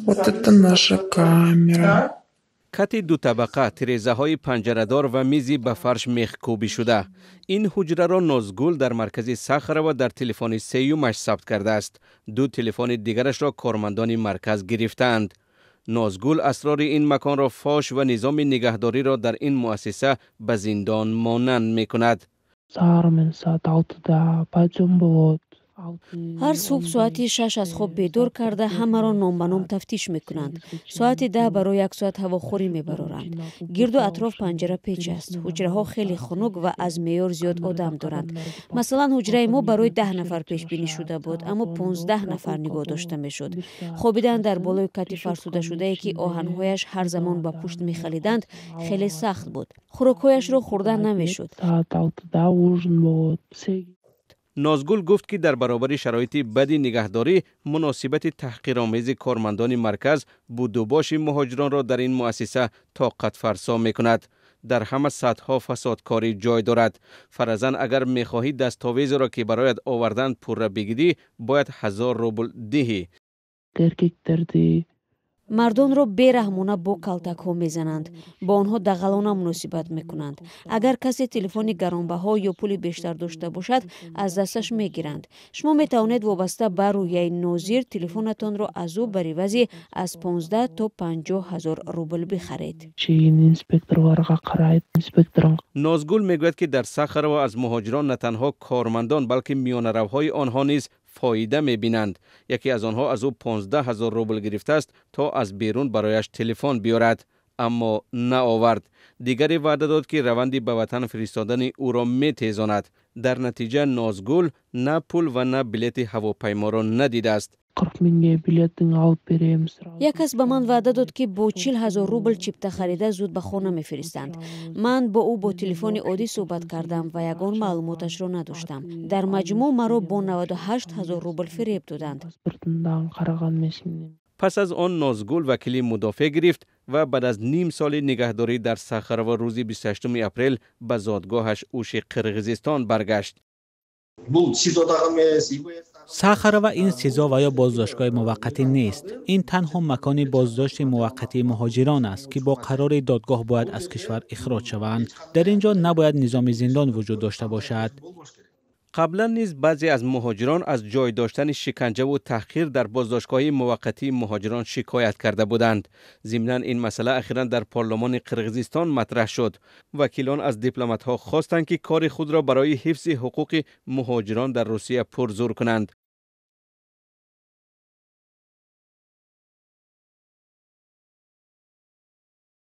Вот это наша камера. کتی دو طبقه، تریزه های پنجره‌دار و میزی به فرش میخکوبی شده. این حجره را نازگل در مرکز صخره و در تلفن سیومش ثبت کرده است. دو تلفن دیگرش را کارمندان مرکز گرفتند. نازگل اسرار این مکان را فاش و نظام نگهداری را در این مؤسسه به زندان مانند میکند. هر صبح ساعت 6 از خواب بیدار کرده همه را نام به نام تفتیش میکنند. ساعت 10 برای یک ساعت هواخوری میبرارند. گرد و اطراف پنجره پیچ است. حجره ها خیلی خنک و از معیار زیاد آدم دارند. مثلا حجره ما برای 10 نفر پیش بینی شده بود، اما 15 نفر نگاه داشته میشد. خوابیدن در بالای کتی فرسوده شده ای که آهنهایش هر زمان به پشت میخلیدند خیلی سخت بود. خوراکهایش را خوردن نمیشد. نازگل گفت که در برابر شرایط بد نگهداری مناسبت تحقیرآمیز کارمندان مرکز بودوباش مهاجران را در این مؤسسه طاقت فرسا می کند. در همه سطح‌ها فسادکاری جای دارد. فرضاً اگر می‌خواهی دستاویز را که برایت آوردن پوره بگیری باید 1000 روبل دهی. مردان را بیرحمانه با کلتک ها میزنند. با آنها دغلانه مناسبت میکنند. اگر کسی تلفن گرانبها یا پول بیشتر داشته باشد از دستش میگیرند. شما میتوانید وابسته بر رویه ناظر تلفنتان را از او بر عوض از 15 تا 50 هزار روبل بخرید. نازگل میگوید که در صخره و از مهاجران نه تنها کارمندان بلکه میانه‌روهای آنها نیز فایده میبینند. یکی از آنها از او 15,000 روبل گرفته است تا از بیرون برایش تلفن بیارد، اما نه آورد. دیگری وعده داد که روندی به وطن فرستادن او را میتیزاند. در نتیجه نازگل نه پول و نه بلیط هواپیما را ندیده است. یک کس به من وعده داد که با 40,000 روبل چیپته خریده زود به خانه میفرستند. من با او با تلفن عادی صحبت کردم و یگان معلوماتش را نداشتم. در مجموع مرا با 98,000 روبل فریب دادند. پس از آن نازگل وکیل مدافع گرفت و بعد از نیم سال نگهداری در صخره و روز 28 اپریل به زادگاهش اوش قرقیزستان برگشت. صخره و این سزا و یا بازداشتگاه موقتی نیست. این تنها مکان بازداشت موقتی مهاجران است که با قرار دادگاه باید از کشور اخراج شوند. در اینجا نباید نظام زندان وجود داشته باشد. قبلا نیز بعضی از مهاجران از جای داشتن شکنجه و تحقیر در بازداشتگاه موقتی مهاجران شکایت کرده بودند. ضمناً این مسئله اخیراً در پارلمان قرقیزستان مطرح شد. وکیلان از دیپلمات‌ها خواستند که کار خود را برای حفظ حقوق مهاجران در روسیه پرزور کنند.